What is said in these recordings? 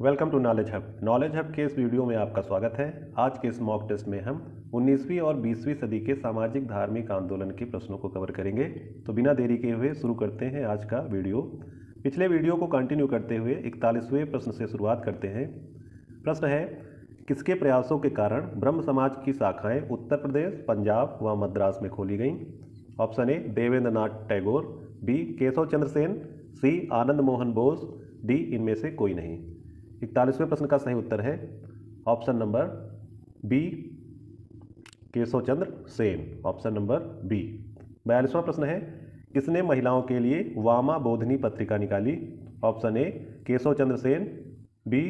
Welcome to knowledge hub. Knowledge hub के इस video में आपका स्वागत है। आज के इस मॉक टेस्ट में हम 19वीं और 20वीं सदी के सामाजिक धार्मिक आंदोलन के प्रश्नों को कवर करेंगे। तो बिना देरी के हुए शुरू करते हैं आज का वीडियो। पिछले वीडियो को कंटिन्यू करते हुए 41वें प्रश्न से शुरुआत करते हैं। प्रश्न है, किसके प्रयासों के कारण ब्रह्म समाज की शाखाएं उत्तर प्रदेश, पंजाब व मद्रास में खोली गईं? Option A Devendra Nath Tagore, B Keshav Chandra Sen, C Anand Mohan Bose, D इनमें से कोई नहीं। 41वें प्रश्न का सही उत्तर है option number B Keshav Chandra Sen, option number B. 42वां प्रश्न है, किसने महिलाओं के लिए वामा बोधनी पत्रिका निकाली? Option A Keshav Chandra Sen, B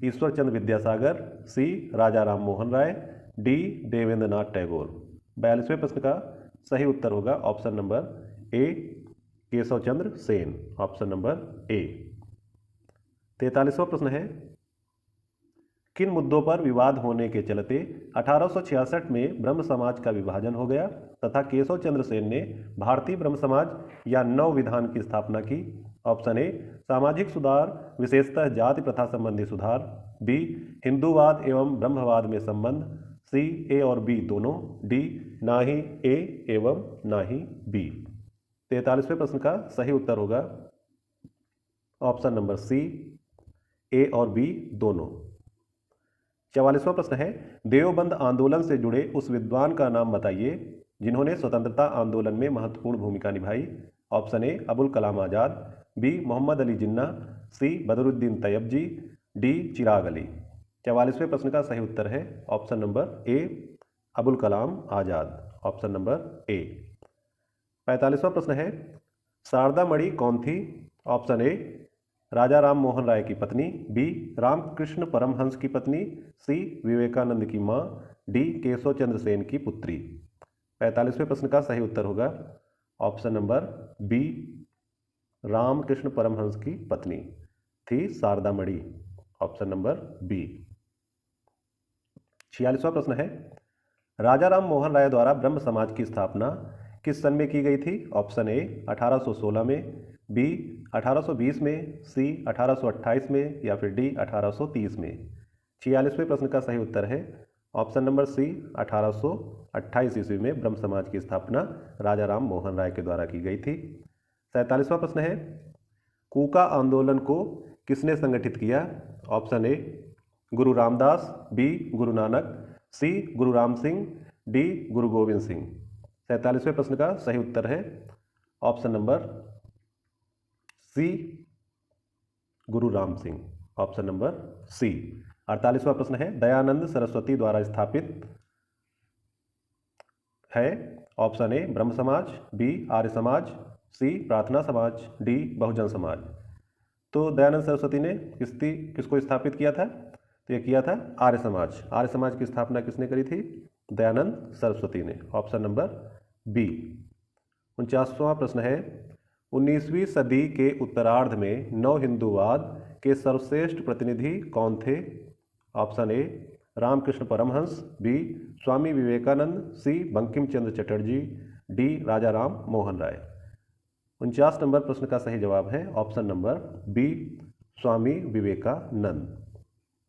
Ishwar Chandra Vidyasagar, C Raja Ram Mohan Roy, D Devendra Nath Tagore. 42वें प्रश्न का सही उत्तर होगा option number A Keshav Chandra Sen, option number A. 43वां प्रश्न है, किन मुद्दों पर विवाद होने के चलते 1866 में ब्रह्म समाज का विभाजन हो गया तथा केशव चंद्र सेन ने भारतीय ब्रह्म समाज या नव विधान की स्थापना की? ऑप्शन ए सामाजिक सुधार, विशेषतः जाति प्रथा संबंधी सुधार, बी हिंदूवाद एवं ब्रह्मवाद में संबंध, सी ए और बी दोनों, डी ना ही ए एवं ना ही बी। 43वें प्रश्न का सही उत्तर होगा ऑप्शन नंबर सी ए और बी दोनों। 44वां प्रश्न है, देवबंद आंदोलन से जुड़े उस विद्वान का नाम बताइए जिन्होंने स्वतंत्रता आंदोलन में महत्वपूर्ण भूमिका निभाई? Option A Abul Kalam Azad, B Mohammad Ali Jinnah, C Badruddin Tyabji, D Chirag Ali. 44वें प्रश्न का सही उत्तर है option number A Abul Kalam Azad, option number A. 45वां प्रश्न है, शारदा मणि कौन थी? ऑप्शन ए राजा राम मोहन राय की पत्नी, बी रामकृष्ण परमहंस की पत्नी, सी विवेकानंद की मां, डी केशव चंद्र सेन की पुत्री। 45वें प्रश्न का सही उत्तर होगा option number B Ramakrishna Paramhansa की पत्नी थी Sharda Mani, option number B. 46वां प्रश्न है, राजा राम मोहन राय द्वारा ब्रह्म समाज की स्थापना किस सन में की गई थी? ऑप्शन ए 1816 में, बी 1820 में, सी 1828 में या फिर डी 1830 में। 46वें प्रश्न का सही उत्तर है ऑप्शन नंबर सी 1828 ईस्वी में ब्रह्म समाज की स्थापना राजा राम मोहन राय के द्वारा की गई थी। 47वां प्रश्न है, कूका आंदोलन को किसने संगठित किया? Option A Guru Ramdas, B Guru Nanak, C Guru Ram Singh, D गुरु गोविंद सिंह। 47वें प्रश्न का सही उत्तर है option number C Guru Ram Singh, option number C. 48वां प्रश्न है, दयानंद सरस्वती द्वारा स्थापित है? ऑप्शन ए ब्रह्म समाज, बी आर्य समाज, सी प्रार्थना समाज, डी बहुजन समाज। तो दयानंद सरस्वती ने किसको स्थापित किया था? तो ये किया था आर्य समाज। आर्य समाज की स्थापना किसने करी थी? दयानंद सरस्वती ने, ऑप्शन नंबर बी। 49वां प्रश्न है, 19वीं सदी के उत्तरार्ध में नव हिंदूवाद के सर्वश्रेष्ठ प्रतिनिधि कौन थे? Option A Ramakrishna Paramhansa, B Swami Vivekananda, C Bankim Chandra Chatterjee, D Raja Ram Mohan Roy. 49 number प्रश्न का सही जवाब है option number B Swami Vivekananda.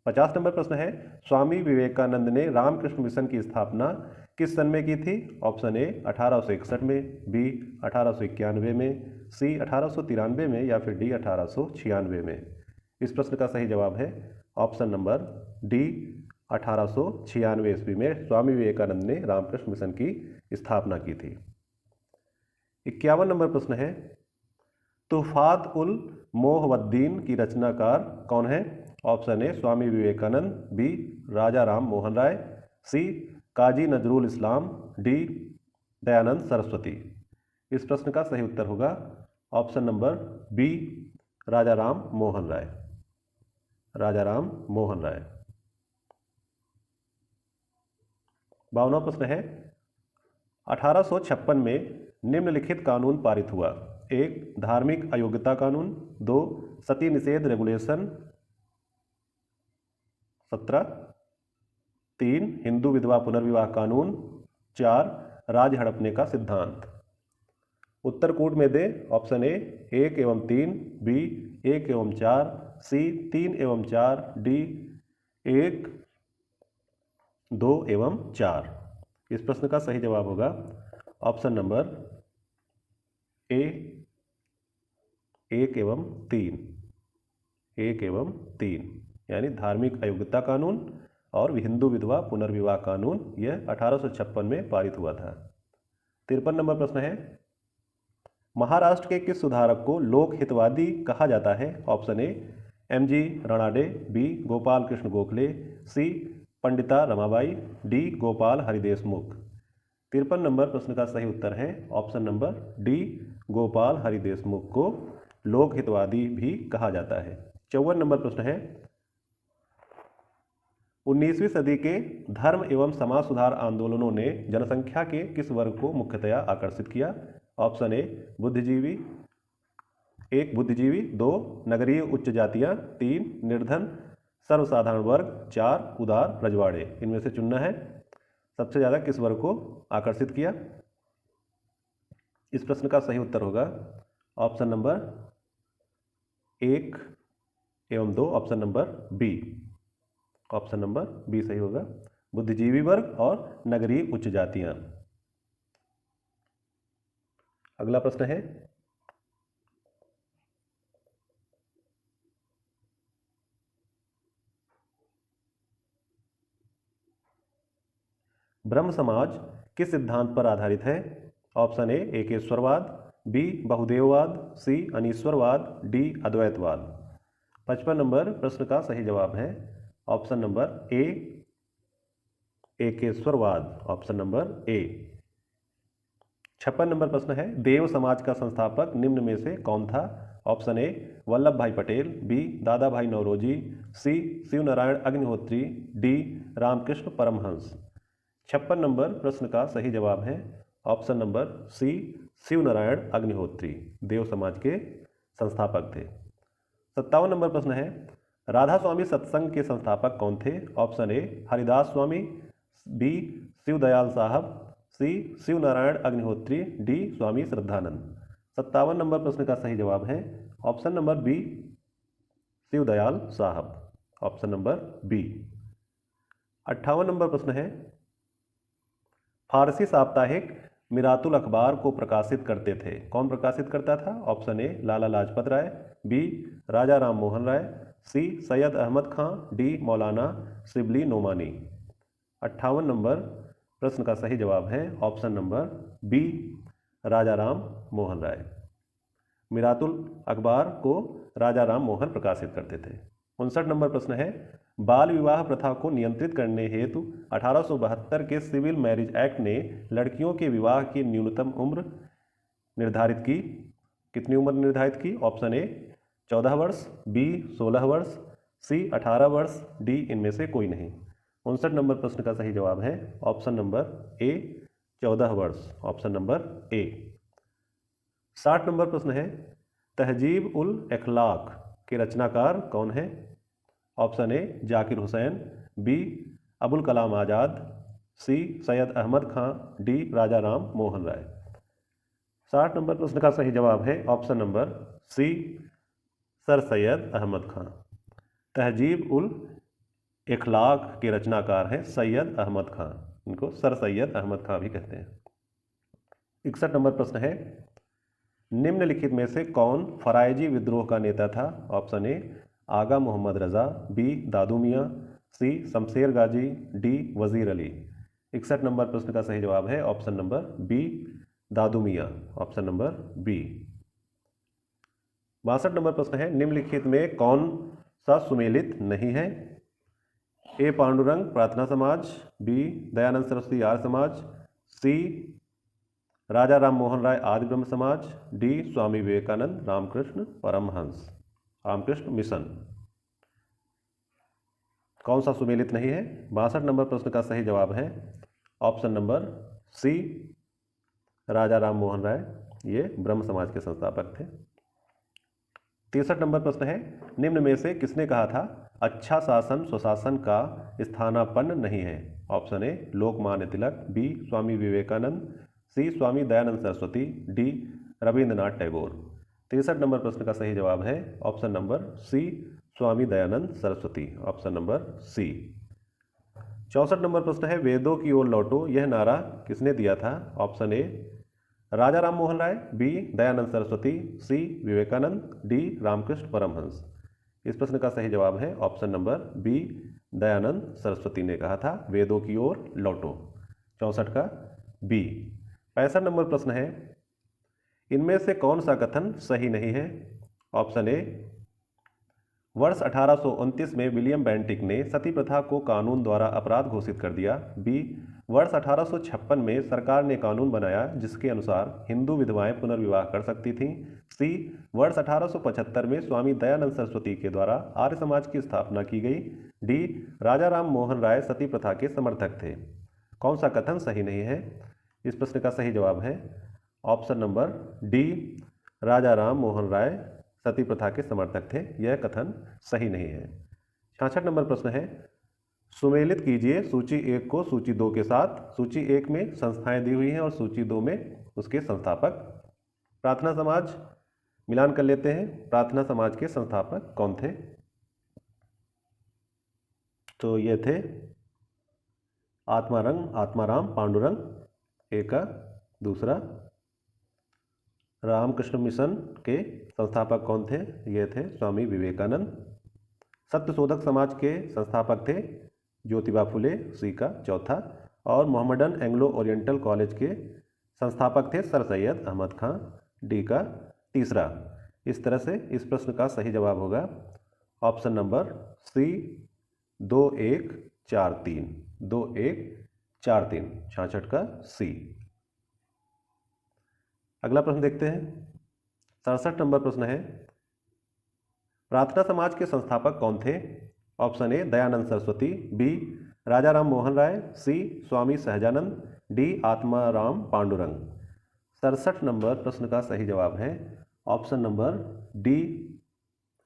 50 number प्रश्न है, स्वामी विवेकानंद ने रामकृष्ण मिशन की स्थापना किस सन में की थी? ऑप्शन ए 1861 में, बी 1891 में, सी 1893 में या फिर डी 1896 में। इस प्रश्न का सही जवाब है ऑप्शन नंबर डी 1896 ईस्वी में स्वामी विवेकानंद ने रामकृष्ण मिशन की स्थापना की थी। 51 नंबर प्रश्न है, तुहफात उल मोहवद्दीन की रचनाकार कौन है? Option A Swami Vivekananda, B Raja Ram Mohan Roy, C Kazi Nazrul Islam, D Dayanand Saraswati. इस प्रश्न का सही उत्तर होगा option number B Raja Ram Mohan Roy, Raja Ram Mohan Roy. 52वां प्रश्न है, 1856 में निम्नलिखित कानून पारित हुआ? 1 धार्मिक अयोग्यता कानून, 2 सती निषेध रेगुलेशन 17, 3 हिंदू विधवा पुनर्विवाह कानून, 4 राज हड़पने का सिद्धांत। उत्तर कूट में दे ऑप्शन ए 1 एवं 3, बी 1 एवं 4, सी 3 एवं 4, डी 1, 2 एवं 4। इस प्रश्न का सही जवाब होगा ऑप्शन नंबर ए 1 एवं 3, 1 एवं 3, यानी धार्मिक अयोग्यता कानून और हिंदू विधवा पुनर्विवाह कानून यह 1856 में पारित हुआ था। 53 नंबर प्रश्न है, महाराष्ट्र के किस सुधारक को लोक हितवादी कहा जाता है? Option A M G. Ranade, B Gopal Krishna Gokhale, C Pandita Ramabai, D Gopal Hari Deshmukh. 53 नंबर प्रश्न का सही उत्तर है option number D Gopal Hari Deshmukh को लोक हितवादी भी कहा जाता है। 54 नंबर प्रश्न है, 19वीं सदी के धर्म एवं समाज सुधार आंदोलनों ने जनसंख्या के किस वर्ग को मुख्यतया आकर्षित किया? ऑप्शन ए बुद्धिजीवी, 1 बुद्धिजीवी, 2 नगरीय उच्च जातियां, 3 निर्धन सर्वसाधारण वर्ग, 4 उदार रजवाड़े। इनमें से चुनना है सबसे ज़्यादा किस वर्ग को आकर्षित किया। इस प्रश्न का सही उत्तर होगा ऑप्शन नंबर 1 एवं 2, option number B. Option number B सही होगा, बुद्धिजीवी वर्ग और नगरीय उच्च जातियां। अगला प्रश्न है, ब्रह्म समाज किस सिद्धांत पर आधारित है? ऑप्शन ए एकेश्वरवाद, बी बहुदेववाद, सी अनीश्वरवाद, डी अद्वैतवाद। 55 नंबर प्रश्न का सही जवाब है ऑप्शन नंबर ए एकेश्वरवाद, ऑप्शन नंबर ए। 56 नंबर प्रश्न है, देव समाज का संस्थापक निम्न में से कौन था? ऑप्शन ए वल्लभ भाई Patel, B Dadabhai Naoroji, C Shiv Narayan Agnihotri, D Ramakrishna Paramhansa. 56 नंबर प्रश्न का सही जवाब है option number C Shiv Narayan Agnihotri Dev Samaj के संस्थापक थे। 57 नंबर प्रश्न है, राधा स्वामी सत्संग के संस्थापक कौन थे? Option A Haridas Swami, B Shivdayal Sahab, C Shiv Narayan Agnihotri, D Swami Shraddhanand. 57 number प्रश्न का सही जवाब है ऑप्शन नंबर बी शिवदयाल साहब, ऑप्शन नंबर बी। 58 नंबर प्रश्न है, फारसी साप्ताहिक मिरातुल अखबार को प्रकाशित करते थे, कौन प्रकाशित करता था? Option A Lala Lajpat Rai, B Raja Ram Mohan Roy, C Syed Ahmad Khan, D Maulana Shibli Nomani. 58 number प्रश्न का सही जवाब है option number B Raja Ram Mohan राय। मिरातुल अखबार को राजा राम मोहन प्रकाशित करते थे। 59 नंबर प्रश्न है, बाल विवाह प्रथा को नियंत्रित करने हेतु 1872 के सिविल मैरिज एक्ट ने लड़कियों के विवाह की न्यूनतम उम्र निर्धारित की। कितनी उम्र निर्धारित की? ऑप्शन ए 14 वर्ष, बी 16 वर्ष, सी 18 वर्ष, डी इनमें से कोई नहीं। 59 नंबर प्रश्न का सही जवाब है ऑप्शन नंबर ए 14 वर्ष, ऑप्शन नंबर ए। 60 नंबर प्रश्न है, तहजीब उल अखलाक के रचनाकार कौन है? Option A Zakir Hussain, B Abul Kalam Azad, C Syed Ahmad Khan, D Raja Ram Mohan Roy. 60 नंबर प्रश्न का सही जवाब है option number C sir Syed Ahmad Khan. Tahzeeb ul अखलाक के रचनाकार हैं सैयद अहमद खां, इनको सर सैयद अहमद खां भी कहते हैं। 61 नंबर प्रश्न है, निम्नलिखित में से कौन फरायजी विद्रोह का नेता था? Option A Agha Mohammad Raza, B Dadu Miyan, C Shamsher Ghazi, D वज़ीर अली। 61 नंबर प्रश्न का सही जवाब है ऑप्शन नंबर बी दादू मियाँ, ऑप्शन नंबर बी। 62 नंबर प्रश्न है, निम्नलिखित में कौन सा सुमेलित नहीं है? ए पांडुरंग प्रार्थना समाज, बी दयानंद सरस्वती आर्य समाज, सी राजा राम मोहन राय आदि ब्रह्म समाज, डी स्वामी विवेकानंद रामकृष्ण परमहंस रामकृष्ण मिशन। कौन सा सुमेलित नहीं है? 62 नंबर प्रश्न का सही जवाब है ऑप्शन नंबर सी राजा राम मोहन राय, ये ब्रह्म समाज के संस्थापक थे। 63 नंबर प्रश्न है, निम्न में से किसने कहा था अच्छा शासन स्वशासन का स्थानापन्न नहीं है? Option A Lokmanya Tilak, B Swami Vivekananda, C Swami Dayanand Saraswati, D Rabindranath Tagore. 63 number प्रश्न का सही जवाब है option number C Swami Dayanand Saraswati, option number C. 64 number प्रश्न है, वेदों की ओर लौटो यह नारा किसने दिया था? Option A Raja Ram Mohan Roy, B Dayanand Saraswati, C Vivekananda, D Ramakrishna Paramhansa. इस प्रश्न का सही जवाब है option number B, Dayanand Saraswati ने कहा था वेदों की ओर लौटो। 64 का बी। 65 नंबर प्रश्न है, इनमें से कौन सा कथन सही नहीं है? ऑप्शन ए वर्ष 1829 में विलियम बेंटिक ने सती प्रथा को कानून द्वारा अपराध घोषित कर दिया। बी वर्ष 1856 में सरकार ने कानून बनाया जिसके अनुसार हिंदू विधवाएं पुनर्विवाह कर सकती थीं। सी वर्ष 1875 में स्वामी दयानंद सरस्वती के द्वारा आर्य समाज की स्थापना की गई। डी राजा राम मोहन राय सती प्रथा के समर्थक थे। कौन सा कथन सही नहीं है? इस प्रश्न का सही जवाब है option number D, Raja Ram Mohan राय सती प्रथा के समर्थक थे। यह कथन सही नहीं है। 66 नंबर प्रश्न है, सुमेलित कीजिए सूची 1 को सूची 2 के साथ। सूची 1 में संस्थाएं दी हुई हैं और सूची 2 में उसके संस्थापक। प्रार्थना समाज, मिलान कर लेते हैं। प्रार्थना समाज के संस्थापक कौन थे? तो ये थे आत्माराम पांडुरंग एक का। दूसरा रामकृष्ण मिशन के संस्थापक कौन थे? ये थे स्वामी विवेकानंद। सत्यशोधक समाज के संस्थापक थे ज्योतिबा फुले, सी का चौथा। और मोहम्मडन एंग्लो ओरिएंटल कॉलेज के संस्थापक थे सर सैयद अहमद खां, डी का तीसरा। इस तरह से इस प्रश्न का सही जवाब होगा ऑप्शन नंबर सी, 2143। 2143, 66 का सी। अगला प्रश्न देखते हैं। 67 नंबर प्रश्न है, प्रार्थना समाज के संस्थापक कौन थे? Option A Dayanand Saraswati, B Raja Ram Mohan Roy, C Swami Sahajanand, D Atmaram Pandurang. 67 number प्रश्न का सही जवाब है option number D,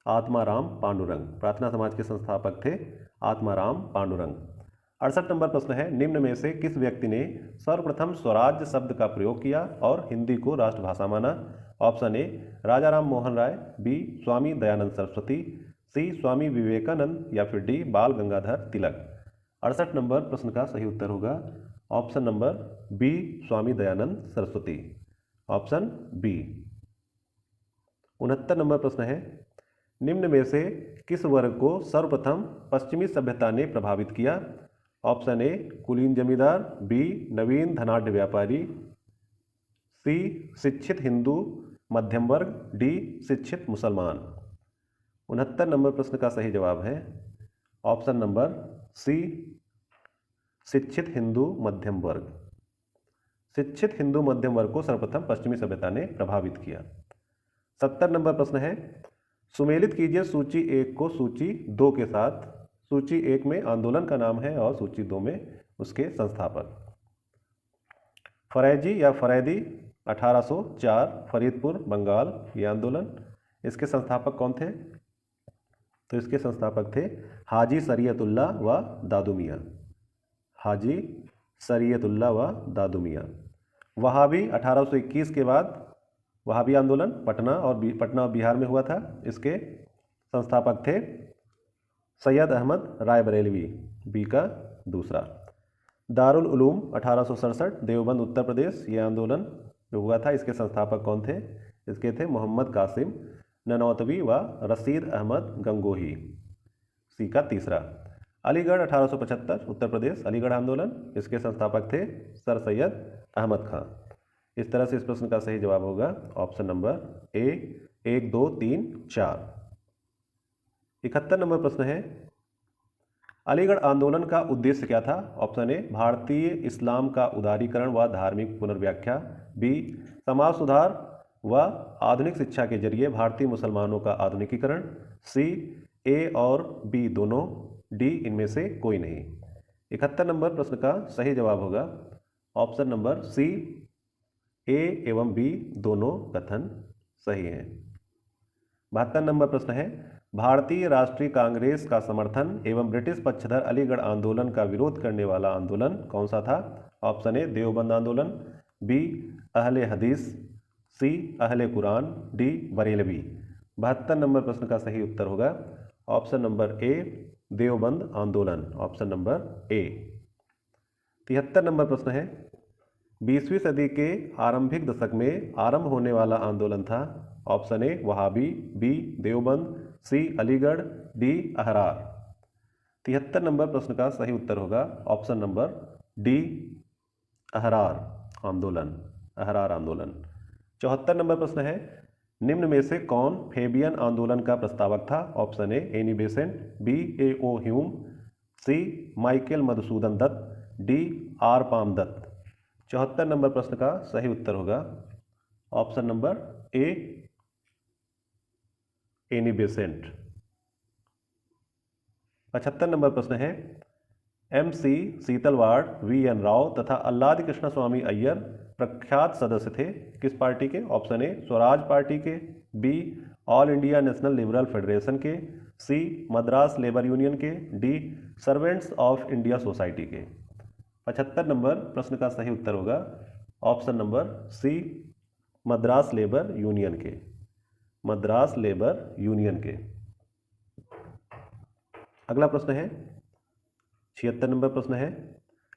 Atmaram Pandurang. Prarthana Samaj के संस्थापक थे आत्माराम पांडुरंग। 68 नंबर प्रश्न है, निम्न में से किस व्यक्ति ने सर्वप्रथम स्वराज्य शब्द का प्रयोग किया और हिंदी को राष्ट्रभाषा माना? Option A Raja Ram Mohan Roy, B Swami Dayanand Saraswati, C Swami Vivekananda या फिर डी बाल गंगाधर तिलक। 68 नंबर प्रश्न का सही उत्तर होगा option number B, Swami Dayanand Saraswati, option B. 69 number प्रश्न है, निम्न में से किस वर्ग को सर्वप्रथम पश्चिमी सभ्यता ने प्रभावित किया? ऑप्शन ए कुलीन जमींदार, बी नवीन धनाढ़ व्यापारी, सी शिक्षित हिंदू मध्यम वर्ग, डी शिक्षित मुसलमान। 69 नंबर प्रश्न का सही जवाब है ऑप्शन नंबर सी, शिक्षित हिंदू मध्यम वर्ग। शिक्षित हिंदू मध्यम वर्ग को सर्वप्रथम पश्चिमी सभ्यता ने प्रभावित किया। 70 नंबर प्रश्न है, सुमेलित कीजिए सूची 1 को सूची 2 के साथ। सूची 1 में आंदोलन का नाम है और सूची 2 में उसके संस्थापक। फरैजी या फरैदी 1804 फरीदपुर बंगाल, ये आंदोलन। इसके संस्थापक कौन थे? तो इसके संस्थापक थे हाजी शरीयतुल्लाह व दादू मियाँ। हाजी शरीयतुल्लाह व दादू मियाँ। वहाबी 1821 के बाद वहाबी आंदोलन पटना और बिहार में हुआ था। इसके संस्थापक थे सैयद अहमद राय बरेलवी, बी का दूसरा। दारुल उलूम 1867 देवबंद उत्तर प्रदेश, ये आंदोलन जो हुआ था इसके संस्थापक कौन थे? इसके थे मोहम्मद कासिम ननौतवी व रशीद अहमद गंगोही, सी का तीसरा। अलीगढ़ 1875 उत्तर प्रदेश, अलीगढ़ आंदोलन, इसके संस्थापक थे सर सैयद अहमद खां। इस तरह से इस प्रश्न का सही जवाब होगा ऑप्शन नंबर ए, 1 2 3 4। 71 नंबर प्रश्न है, अलीगढ़ आंदोलन का उद्देश्य क्या था? ऑप्शन ए भारतीय इस्लाम का उदारीकरण व धार्मिक पुनर्व्याख्या, बी समाज सुधार व आधुनिक शिक्षा के जरिए भारतीय मुसलमानों का आधुनिकीकरण, सी ए और बी दोनों, डी इनमें से कोई नहीं। 71 नंबर प्रश्न का सही जवाब होगा ऑप्शन नंबर सी, ए एवं बी दोनों कथन सही हैं। 72 नंबर प्रश्न है, भारतीय राष्ट्रीय कांग्रेस का समर्थन एवं ब्रिटिश पक्षधर अलीगढ़ आंदोलन का विरोध करने वाला आंदोलन कौन सा था? ऑप्शन ए देवबंद आंदोलन, बी अहले हदीस, सी अहले कुरान, डी बरेलवी। 72 नंबर प्रश्न का सही उत्तर होगा ऑप्शन नंबर ए देवबंद आंदोलन, ऑप्शन नंबर ए। 73 नंबर प्रश्न है, 20वीं सदी के आरंभिक दशक में आरंभ होने वाला आंदोलन था। Option A Wahabi, B Deoband, C Aligarh, D Ahrar. 73 number प्रश्न का सही उत्तर होगा ऑप्शन नंबर डी अहरार आंदोलन, अहरार आंदोलन। 74 नंबर प्रश्न है, निम्न में से कौन फेबियन आंदोलन का प्रस्तावक था। Option A Annie Besant, B A O Hume, C Michael Madhusudan Dutt, D R Palme Dutt. 74 number प्रश्न का सही उत्तर होगा option number A Annie Besant. 75 number प्रश्न है, MC सीतलवाड़, VN राव तथा अल्लाद कृष्ण स्वामी अय्यर प्रख्यात सदस्य थे किस पार्टी के। ऑप्शन ए स्वराज पार्टी के, B all India national liberal federation के, सी मद्रास लेबर यूनियन के, D servants of India society के। 75 नंबर प्रश्न का सही उत्तर होगा option number C Madras labour union के, मद्रास लेबर यूनियन के। अगला प्रश्न है 76 नंबर प्रश्न है,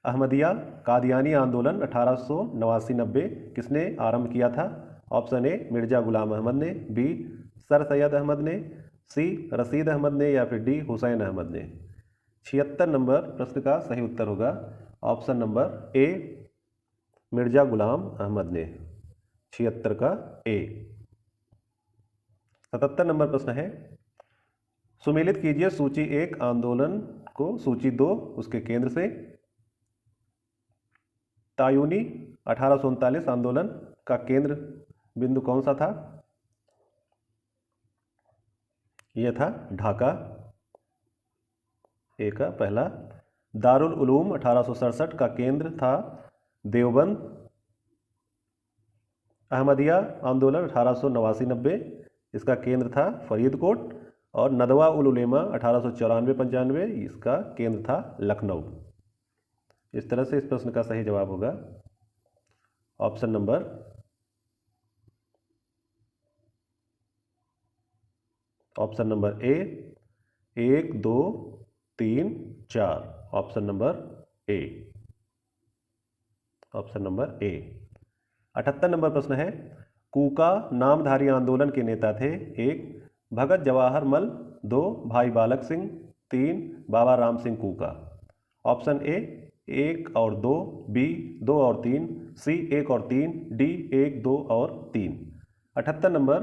अहमदिया कादियानी आंदोलन 1889-90 किसने आरंभ किया था। ऑप्शन ए मिर्जा गुलाम अहमद ने, बी सर सैयद अहमद ने, सी रशीद अहमद ने या फिर डी हुसैन अहमद ने। 76 नंबर प्रश्न का सही उत्तर होगा ऑप्शन नंबर ए मिर्जा गुलाम अहमद ने, 76 का ए। 77 नंबर प्रश्न है, सुमेलित कीजिए सूची 1 आंदोलन को सूची 2 उसके केंद्र से। तायूनी 1839 आंदोलन का केंद्र बिंदु कौन सा था। यह था ढाका, ए का पहला। दारुल उलूम 1867 का केंद्र था देवबंद। अहमदिया आंदोलन 1889-90 इसका केंद्र था फरीदकोट। और नदवा उल उलेमा 1894-95 इसका केंद्र था लखनऊ। इस तरह से इस प्रश्न का सही जवाब होगा ऑप्शन नंबर ए 1 2 3 4, ऑप्शन नंबर ए, ऑप्शन नंबर ए। 78 नंबर प्रश्न है, कूका नामधारी आंदोलन के नेता थे। 1 भगत जवाहर मल, 2 भाई बालक सिंह, 3 बाबा राम सिंह कूका। ऑप्शन ए 1 और 2, बी 2 और 3, सी 1 और 3, डी 1 2 और 3। 78 नंबर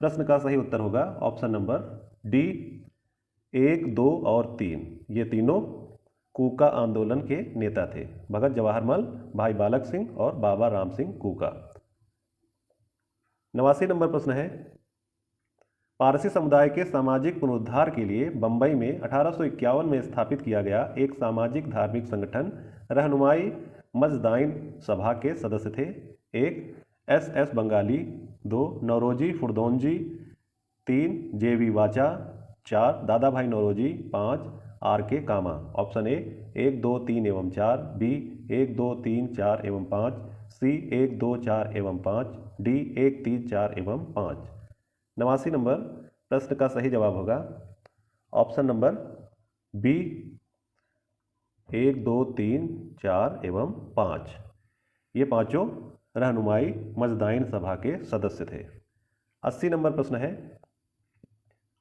प्रश्न का सही उत्तर होगा ऑप्शन नंबर डी 1 2 और 3। ये तीनों कूका आंदोलन के नेता थे, भगत जवाहर मल, भाई बालक सिंह और बाबा राम सिंह कूका। 89 नंबर प्रश्न है, पारसी समुदाय के सामाजिक पुनरुद्धार के लिए बंबई में 1851 में स्थापित किया गया एक सामाजिक धार्मिक संगठन रहनुमाई मजदाइन सभा के सदस्य थे। 1 SS बंगाली, 2 नौरोजी फुरदोंजी, 3 JV वाचा, 4 Dadabhai Naoroji, 5 RK Cama. Option A 1 2 3 एवं 4, बी 1 2 3 4 एवं 5, सी 1 2 4 एवं 5, डी 1 3 4 एवं 5। 89 नंबर प्रश्न का सही जवाब होगा ऑप्शन नंबर बी 1 2 3 4 एवं 5। ये पांचों रहनुमाई मजदाइन सभा के सदस्य थे। 80 नंबर प्रश्न है,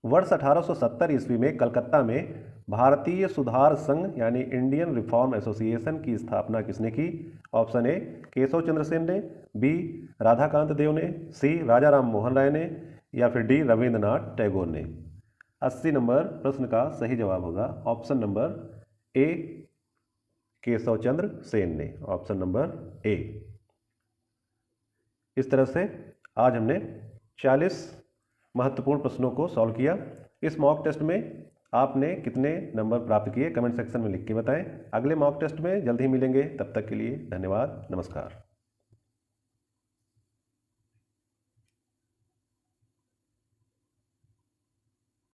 वर्ष 1870 ईस्वी में कलकत्ता में भारतीय सुधार संघ यानी इंडियन रिफॉर्म एसोसिएशन की स्थापना किसने की। ऑप्शन ए केशव चंद्र सेन ने, बी राधाकांत देव ने, सी राजा राम मोहन राय ने या फिर डी रविंद्रनाथ टैगोर ने। 80 नंबर प्रश्न का सही जवाब होगा option number A Keshav Chandra Sen ने, ऑप्शन नंबर ए। इस तरह से आज हमने 40 महत्वपूर्ण प्रश्नों को सॉल्व किया। इस मॉक टेस्ट में आपने कितने नंबर प्राप्त किए कमेंट सेक्शन में लिख के बताएं। अगले मॉक टेस्ट में जल्द ही मिलेंगे, तब तक के लिए धन्यवाद, नमस्कार।